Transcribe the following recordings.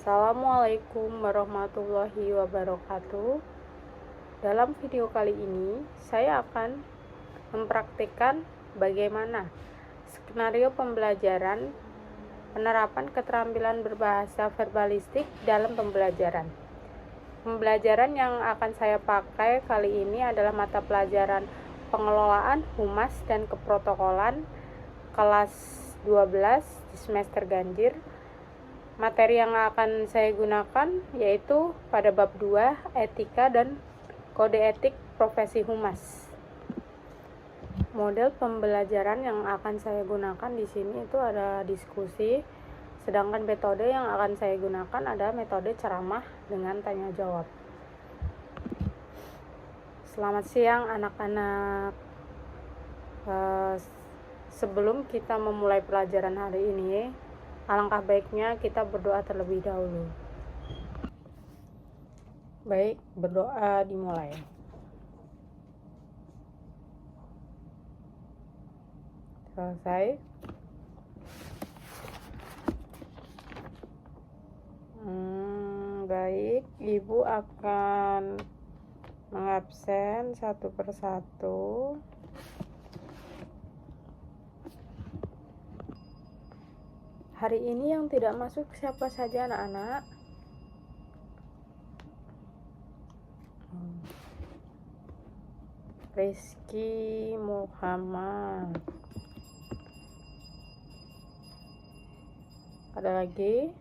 Assalamualaikum warahmatullahi wabarakatuh. Dalam video kali ini, saya akan mempraktikkan bagaimana skenario pembelajaran penerapan keterampilan berbahasa verbalistik dalam pembelajaran. Pembelajaran yang akan saya pakai kali ini adalah mata pelajaran pengelolaan humas dan keprotokolan kelas 12 di semester ganjil. Materi yang akan saya gunakan yaitu pada bab 2, etika dan kode etik profesi humas. Model pembelajaran yang akan saya gunakan di sini itu ada diskusi, sedangkan metode yang akan saya gunakan adalah metode ceramah dengan tanya jawab. Selamat siang anak-anak. Sebelum kita memulai pelajaran hari ini, alangkah baiknya kita berdoa terlebih dahulu. Baik, berdoa dimulai. Selesai. Baik, Ibu akan mengabsen satu persatu. Hari ini yang tidak masuk siapa saja anak-anak? Rizky Muhammad. Ada lagi?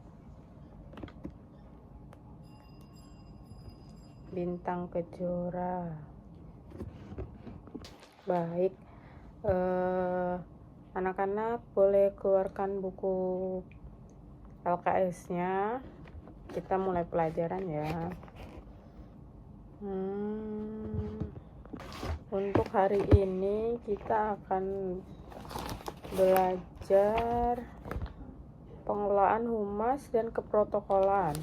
Bintang Kejora. Baik, anak-anak boleh keluarkan buku LKS-nya. Kita mulai pelajaran ya. Untuk hari ini kita akan belajar pengelolaan humas dan keprotokolan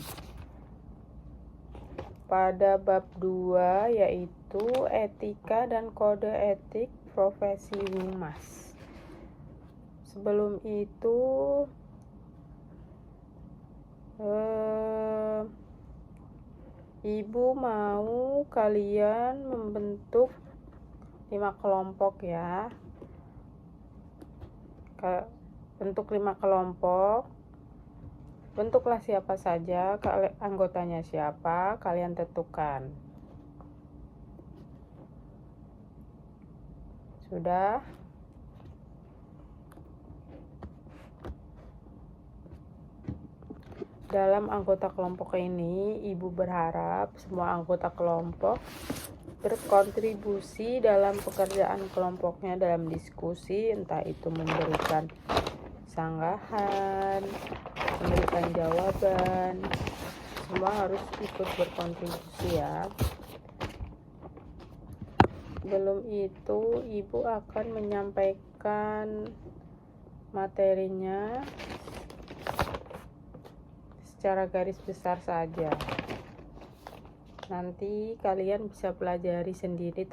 pada bab 2 yaitu etika dan kode etik profesi humas. Sebelum itu Ibu mau kalian membentuk 5 kelompok ya. Bentuk 5 kelompok. Bentuklah siapa saja, anggotanya siapa, kalian tentukan. Sudah? Dalam anggota kelompok ini, Ibu berharap semua anggota kelompok berkontribusi dalam pekerjaan kelompoknya dalam diskusi, entah itu memberikan sanggahan, memberikan jawaban, semua harus ikut berkontribusi ya. Sebelum itu, Ibu akan menyampaikan materinya secara garis besar saja. Nanti kalian bisa pelajari sendiri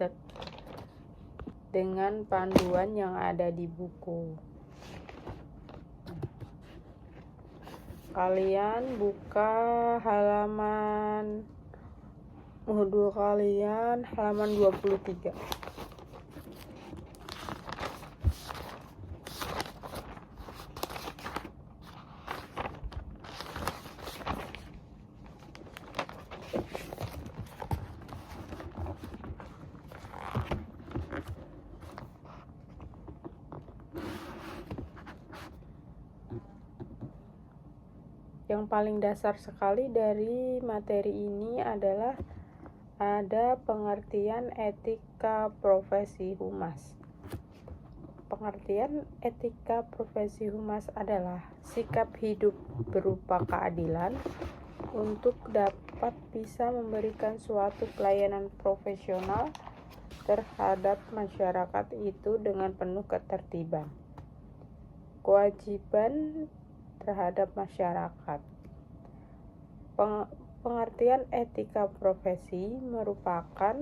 dengan panduan yang ada di buku. Kalian buka halaman modul kalian, halaman 23. Yang paling dasar sekali dari materi ini adalah ada pengertian etika profesi humas. Pengertian etika profesi humas adalah sikap hidup berupa keadilan untuk dapat bisa memberikan suatu pelayanan profesional terhadap masyarakat itu dengan penuh ketertiban, kewajiban terhadap masyarakat. Pengertian etika profesi merupakan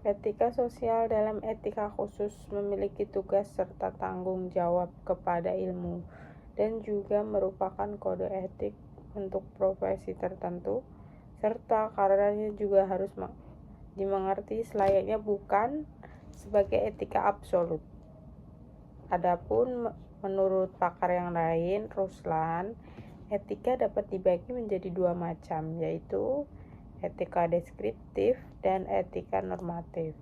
etika sosial dalam etika khusus memiliki tugas serta tanggung jawab kepada ilmu dan juga merupakan kode etik untuk profesi tertentu, serta karenanya juga harus dimengerti selayaknya bukan sebagai etika absolut. Adapun menurut pakar yang lain, Ruslan, etika dapat dibagi menjadi dua macam, yaitu etika deskriptif dan etika normatif.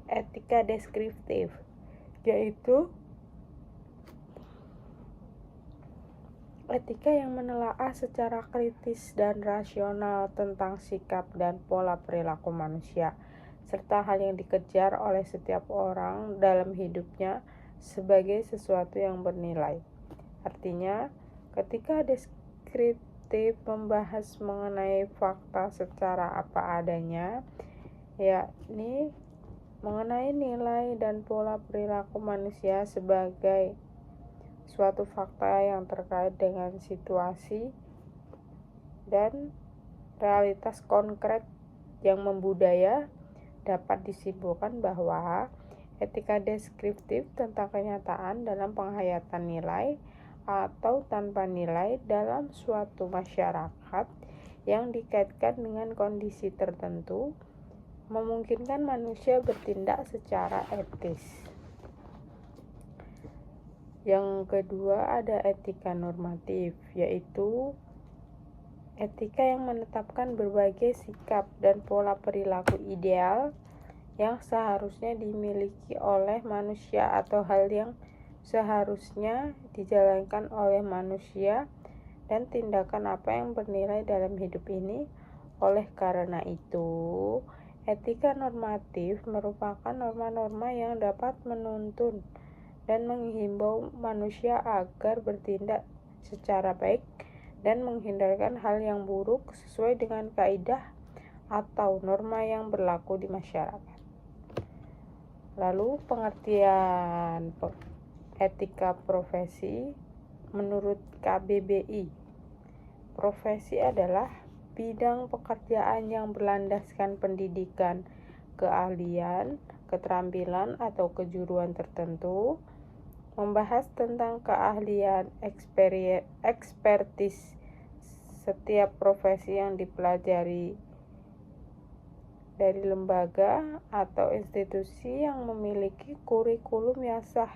Etika deskriptif yaitu etika yang menelaah secara kritis dan rasional tentang sikap dan pola perilaku manusia, serta hal yang dikejar oleh setiap orang dalam hidupnya sebagai sesuatu yang bernilai. Artinya, ketika deskriptif membahas mengenai fakta secara apa adanya, yakni mengenai nilai dan pola perilaku manusia sebagai suatu fakta yang terkait dengan situasi dan realitas konkret yang membudaya, dapat disimpulkan bahwa etika deskriptif tentang kenyataan dalam penghayatan nilai atau tanpa nilai dalam suatu masyarakat yang dikaitkan dengan kondisi tertentu memungkinkan manusia bertindak secara etis. Yang kedua ada etika normatif, yaitu etika yang menetapkan berbagai sikap dan pola perilaku ideal yang seharusnya dimiliki oleh manusia atau hal yang seharusnya dijalankan oleh manusia dan tindakan apa yang bernilai dalam hidup ini. Oleh karena itu, etika normatif merupakan norma-norma yang dapat menuntun dan menghimbau manusia agar bertindak secara baik dan menghindarkan hal yang buruk sesuai dengan kaidah atau norma yang berlaku di masyarakat. Lalu pengertian etika profesi menurut KBBI. Profesi adalah bidang pekerjaan yang berlandaskan pendidikan, keahlian, keterampilan atau kejuruan tertentu, membahas tentang keahlian, ekspertis setiap profesi yang dipelajari dari lembaga atau institusi yang memiliki kurikulum yang sah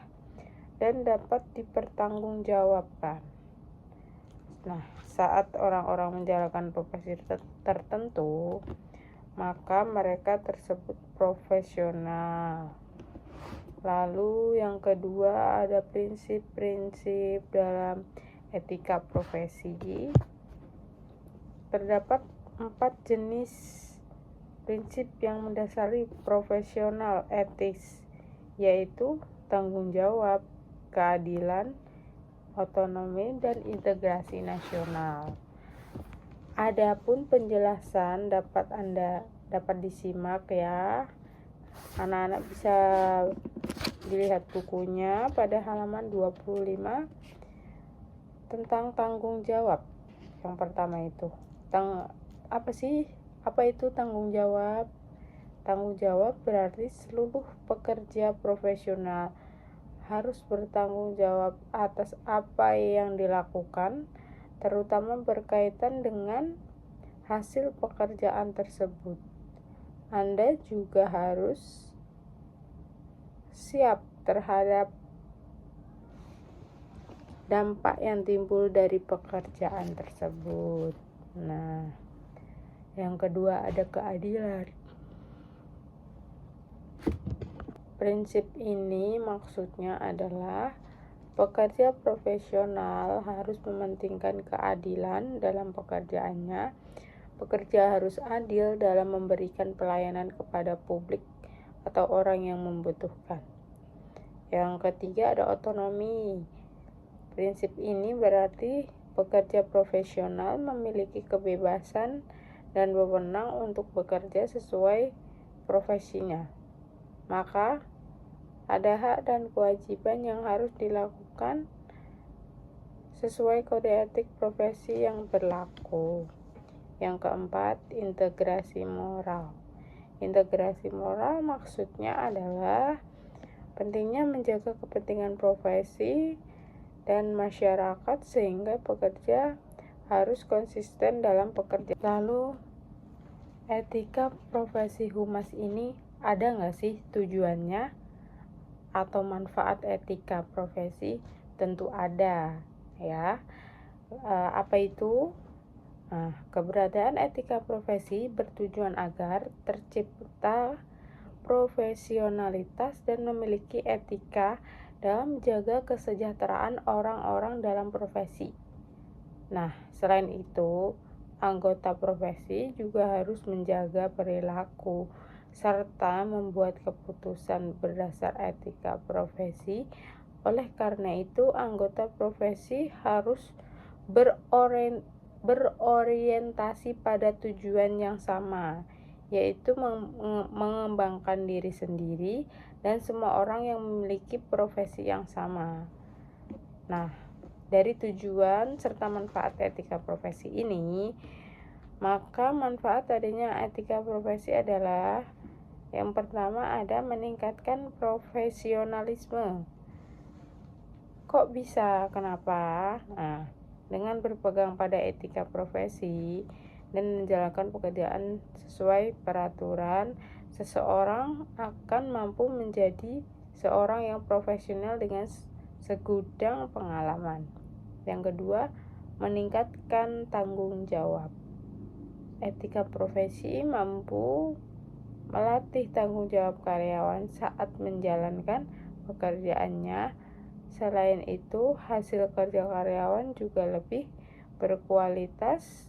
dan dapat dipertanggungjawabkan. Nah, saat orang-orang menjalankan profesi tertentu, maka mereka tersebut profesional. Lalu yang kedua ada prinsip-prinsip dalam etika profesi. Terdapat 4 jenis prinsip yang mendasari profesional etis, yaitu tanggung jawab, keadilan, otonomi, dan integrasi nasional. Adapun penjelasan dapat disimak ya. Anak-anak bisa dilihat bukunya pada halaman 25 tentang tanggung jawab. Yang pertama itu, apa itu tanggung jawab? Tanggung jawab berarti seluruh pekerja profesional harus bertanggung jawab atas apa yang dilakukan, terutama berkaitan dengan hasil pekerjaan tersebut. Anda juga harus siap terhadap dampak yang timbul dari pekerjaan tersebut. Nah, yang kedua ada keadilan. Prinsip ini maksudnya adalah pekerja profesional harus mementingkan keadilan dalam pekerjaannya. Pekerja harus adil dalam memberikan pelayanan kepada publik atau orang yang membutuhkan. Yang ketiga ada otonomi. Prinsip ini berarti pekerja profesional memiliki kebebasan dan wewenang untuk bekerja sesuai profesinya. Maka ada hak dan kewajiban yang harus dilakukan sesuai kode etik profesi yang berlaku. Yang keempat, integrasi moral. Integrasi moral maksudnya adalah pentingnya menjaga kepentingan profesi dan masyarakat sehingga pekerja harus konsisten dalam pekerjaan. Lalu, etika profesi humas ini ada nggak sih tujuannya atau manfaat etika profesi? Tentu ada, ya. Apa itu? Nah, keberadaan etika profesi bertujuan agar tercipta profesionalitas dan memiliki etika dalam menjaga kesejahteraan orang-orang dalam profesi. Nah, selain itu, anggota profesi juga harus menjaga perilaku serta membuat keputusan berdasar etika profesi. Oleh karena itu, anggota profesi harus berorientasi pada tujuan yang sama, yaitu mengembangkan diri sendiri dan semua orang yang memiliki profesi yang sama. Nah, dari tujuan serta manfaat etika profesi ini, maka manfaat adanya etika profesi adalah yang pertama ada meningkatkan profesionalisme. Kok bisa? Kenapa? Nah, dengan berpegang pada etika profesi dan menjalankan pekerjaan sesuai peraturan, seseorang akan mampu menjadi seorang yang profesional dengan segudang pengalaman. Yang kedua, meningkatkan tanggung jawab. Etika profesi mampu melatih tanggung jawab karyawan saat menjalankan pekerjaannya. Selain itu, hasil kerja karyawan juga lebih berkualitas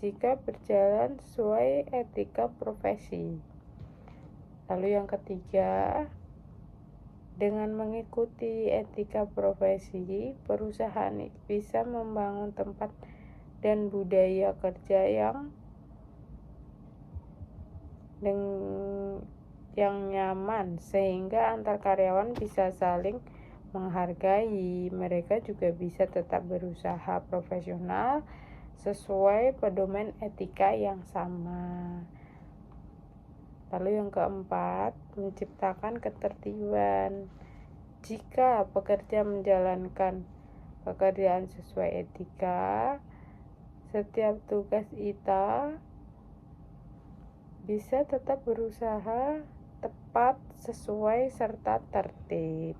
jika berjalan sesuai etika profesi. Lalu yang ketiga, dengan mengikuti etika profesi, perusahaan bisa membangun tempat dan budaya kerja yang nyaman sehingga antar karyawan bisa saling menghargai. Mereka juga bisa tetap berusaha profesional sesuai pedoman etika yang sama. Lalu yang keempat, menciptakan ketertiban. Jika pekerja menjalankan pekerjaan sesuai etika, setiap tugas kita bisa tetap berusaha tepat, sesuai, serta tertib.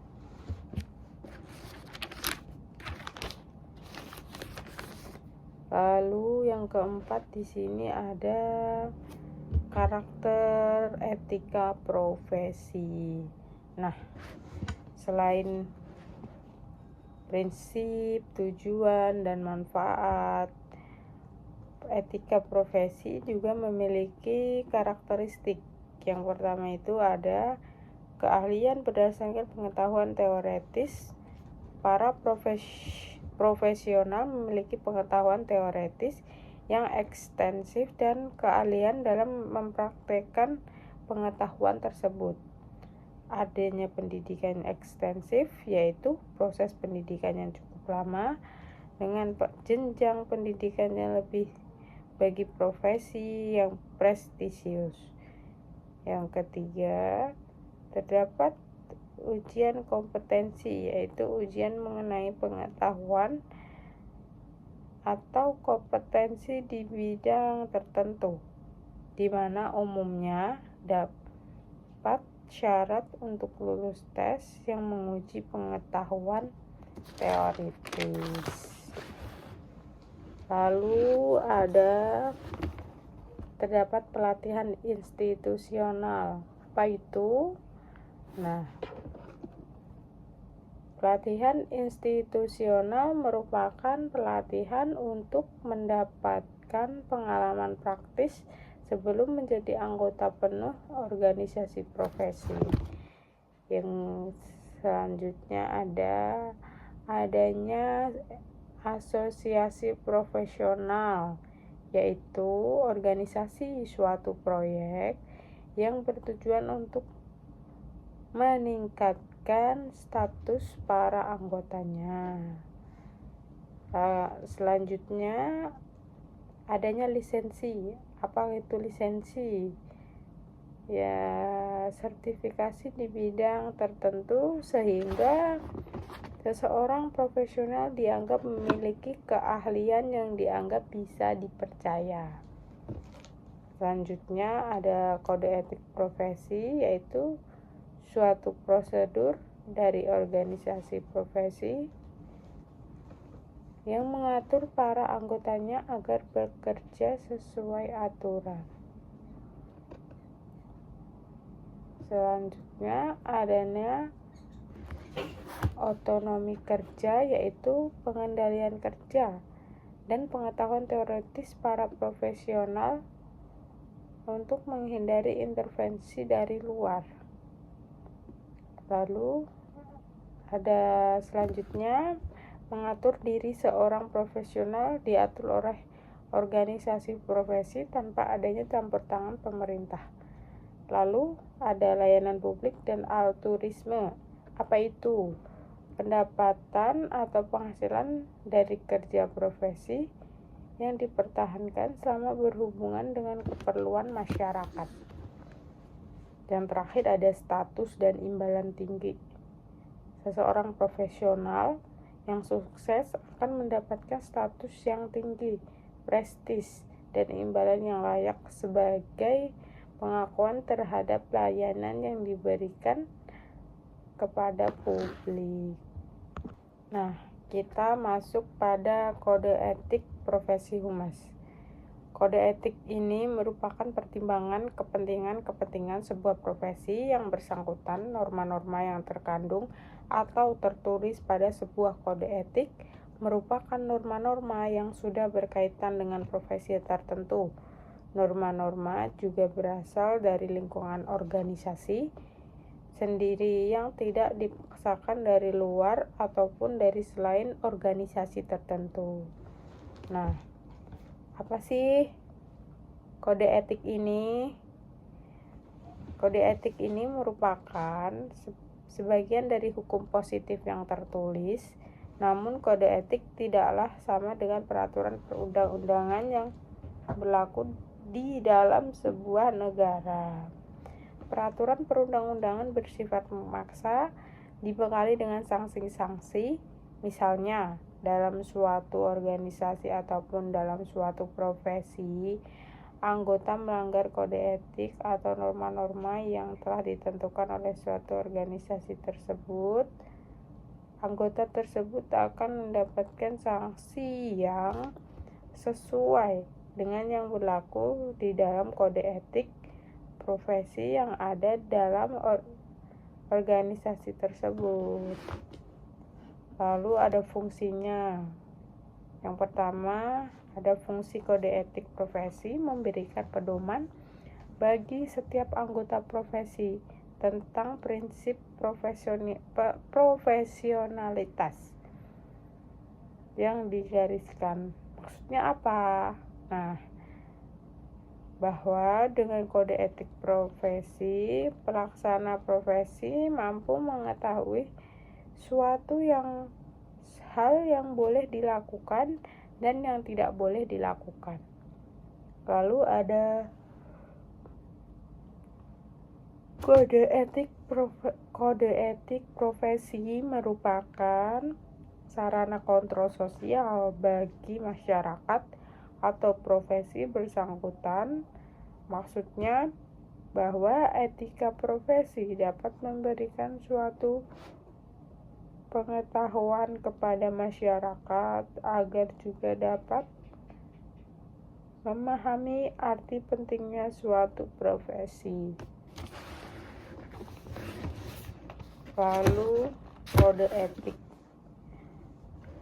Lalu yang keempat di sini ada karakter etika profesi. Nah, selain prinsip, tujuan, dan manfaat, etika profesi juga memiliki karakteristik. Yang pertama itu ada keahlian berdasarkan pengetahuan teoretis. Para profesional memiliki pengetahuan teoretis yang ekstensif dan keahlian dalam mempraktekkan pengetahuan tersebut. Adanya pendidikan ekstensif, yaitu proses pendidikan yang cukup lama dengan jenjang pendidikan yang lebih bagi profesi yang prestisius. Yang ketiga, terdapat ujian kompetensi, yaitu ujian mengenai pengetahuan atau kompetensi di bidang tertentu, di mana umumnya dapat syarat untuk lulus tes yang menguji pengetahuan teoritis. Lalu terdapat pelatihan institusional. Apa itu? Nah, pelatihan institusional merupakan pelatihan untuk mendapatkan pengalaman praktis sebelum menjadi anggota penuh organisasi profesi. Yang selanjutnya adanya asosiasi profesional, yaitu organisasi suatu proyek yang bertujuan untuk meningkatkan status para anggotanya. Selanjutnya adanya lisensi. Apa itu lisensi? Ya, sertifikasi di bidang tertentu sehingga Seseorang profesional dianggap memiliki keahlian yang dianggap bisa dipercaya. Selanjutnya ada kode etik profesi, yaitu suatu prosedur dari organisasi profesi yang mengatur para anggotanya agar bekerja sesuai aturan. Selanjutnya adanya otonomi kerja, yaitu pengendalian kerja dan pengetahuan teoritis para profesional untuk menghindari intervensi dari luar. Lalu ada selanjutnya mengatur diri seorang profesional diatur oleh organisasi profesi tanpa adanya campur tangan pemerintah. Lalu ada layanan publik dan altruisme. Apa itu? Pendapatan atau penghasilan dari kerja profesi yang dipertahankan selama berhubungan dengan keperluan masyarakat. Yang terakhir ada status dan imbalan tinggi. Seseorang profesional yang sukses akan mendapatkan status yang tinggi, prestis, dan imbalan yang layak sebagai pengakuan terhadap layanan yang diberikan kepada publik. Nah, kita masuk pada kode etik profesi humas. Kode etik ini merupakan pertimbangan kepentingan sebuah profesi yang bersangkutan. Norma-norma yang terkandung atau tertulis pada sebuah kode etik merupakan norma-norma yang sudah berkaitan dengan profesi tertentu. Norma-norma juga berasal dari lingkungan organisasi sendiri yang tidak dipaksakan dari luar ataupun dari selain organisasi tertentu. Nah, apa sih kode etik ini? Kode etik ini merupakan sebagian dari hukum positif yang tertulis, namun kode etik tidaklah sama dengan peraturan perundang-undangan yang berlaku di dalam sebuah negara. Peraturan perundang-undangan bersifat memaksa, dibekali dengan sanksi-sanksi, misalnya dalam suatu organisasi ataupun dalam suatu profesi, anggota melanggar kode etik atau norma-norma yang telah ditentukan oleh suatu organisasi tersebut, anggota tersebut akan mendapatkan sanksi yang sesuai dengan yang berlaku di dalam kode etik profesi yang ada dalam organisasi tersebut. Lalu ada fungsinya. Yang pertama, ada fungsi kode etik profesi memberikan pedoman bagi setiap anggota profesi tentang prinsip profesionalitas yang digariskan. Maksudnya apa? Nah, bahwa dengan kode etik profesi, pelaksana profesi mampu mengetahui suatu hal yang boleh dilakukan dan yang tidak boleh dilakukan. Lalu ada kode etik profesi merupakan sarana kontrol sosial bagi masyarakat atau profesi bersangkutan. Maksudnya bahwa etika profesi dapat memberikan suatu pengetahuan kepada masyarakat agar juga dapat memahami arti pentingnya suatu profesi. Lalu kode etik.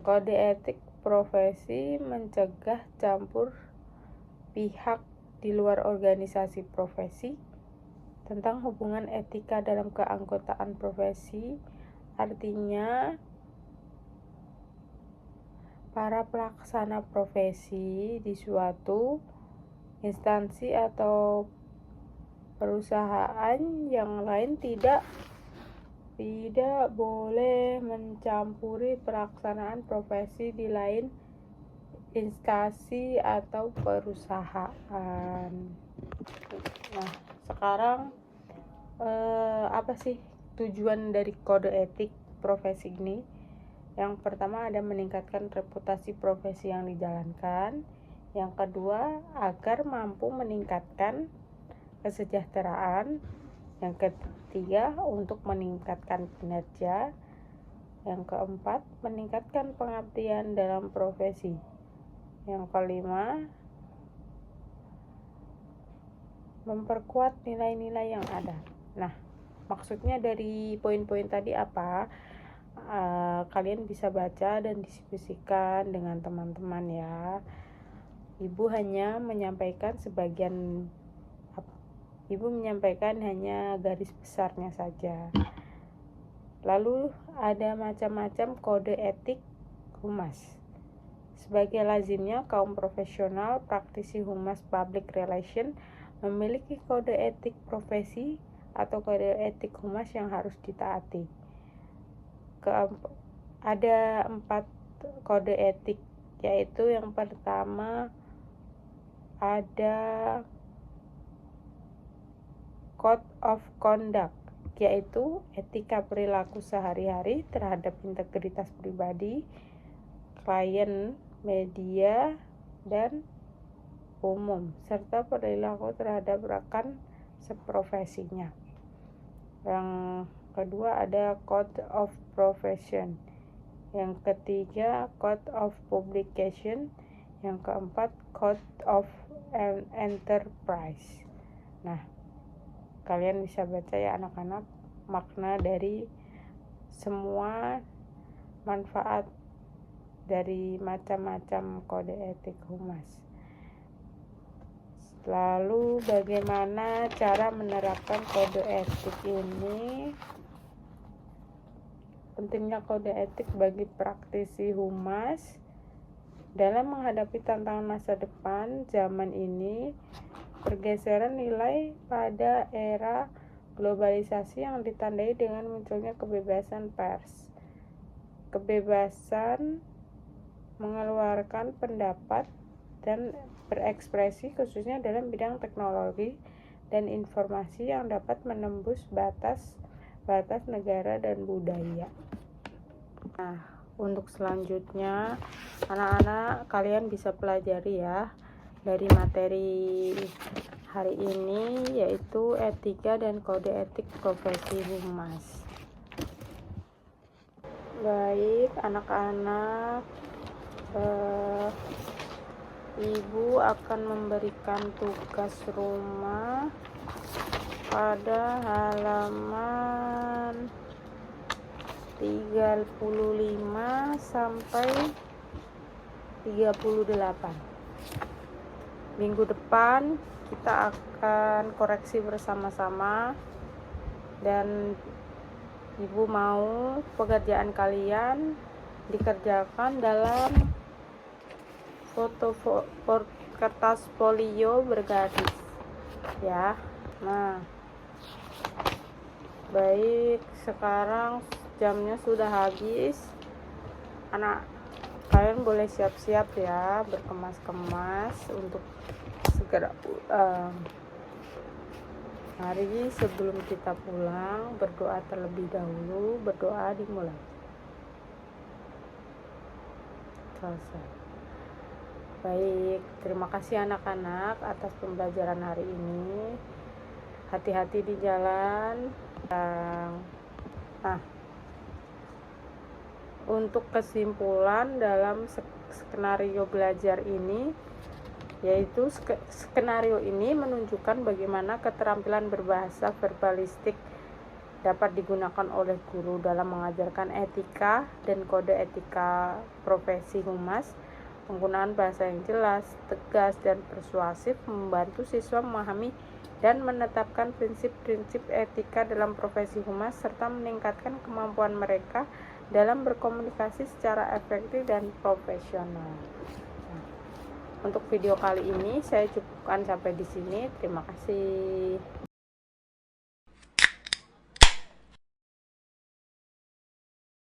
Kode etik profesi mencegah campur pihak di luar organisasi profesi tentang hubungan etika dalam keanggotaan profesi. Artinya, para pelaksana profesi di suatu instansi atau perusahaan yang lain tidak boleh mencampuri pelaksanaan profesi di lain instansi atau perusahaan. Nah, sekarang apa sih tujuan dari kode etik profesi ini? Yang pertama ada meningkatkan reputasi profesi yang dijalankan. Yang kedua, agar mampu meningkatkan kesejahteraan. Yang ketiga, untuk meningkatkan kinerja. Yang keempat, meningkatkan pengabdian dalam profesi. Yang kelima, memperkuat nilai-nilai yang ada. Nah, maksudnya dari poin-poin tadi apa? Kalian bisa baca dan diskusikan dengan teman-teman ya. Ibu menyampaikan hanya garis besarnya saja. Lalu ada macam-macam kode etik humas. Sebagai lazimnya, kaum profesional praktisi humas public relation memiliki kode etik profesi atau kode etik humas yang harus ditaati. Ada 4 kode etik, yaitu yang pertama ada Code of Conduct, yaitu etika perilaku sehari-hari terhadap integritas pribadi, klien, media, dan umum, serta perilaku terhadap rekan seprofesinya. Yang kedua ada Code of Profession. Yang ketiga Code of Publication. Yang keempat Code of Enterprise. Nah, kalian bisa baca ya anak-anak makna dari semua manfaat dari macam-macam kode etik humas. Lalu bagaimana cara menerapkan kode etik ini? Pentingnya kode etik bagi praktisi humas dalam menghadapi tantangan masa depan zaman ini. Pergeseran nilai pada era globalisasi yang ditandai dengan munculnya kebebasan pers, kebebasan mengeluarkan pendapat dan berekspresi, khususnya dalam bidang teknologi dan informasi yang dapat menembus batas negara dan budaya. Nah, untuk selanjutnya anak-anak kalian bisa pelajari ya dari materi hari ini, yaitu etika dan kode etik profesi humas. Baik anak-anak, Ibu akan memberikan tugas rumah pada halaman 35 sampai 38. Minggu depan kita akan koreksi bersama-sama, dan Ibu mau pekerjaan kalian dikerjakan dalam foto kertas folio bergaris ya. Nah, baik, sekarang jamnya sudah habis. Anak kalian boleh siap-siap ya, berkemas-kemas untuk segera pulang. Mari sebelum kita pulang berdoa terlebih dahulu. Berdoa dimulai. Selesai. Baik, terima kasih anak-anak atas pembelajaran hari ini. Hati-hati di jalan. Nah, untuk kesimpulan dalam skenario belajar ini, yaitu skenario ini menunjukkan bagaimana keterampilan berbahasa verbalistik dapat digunakan oleh guru dalam mengajarkan etika dan kode etika profesi humas. Penggunaan bahasa yang jelas, tegas, dan persuasif membantu siswa memahami dan menetapkan prinsip-prinsip etika dalam profesi humas, serta meningkatkan kemampuan mereka dalam berkomunikasi secara efektif dan profesional. Untuk video kali ini saya cukupkan sampai di sini. Terima kasih.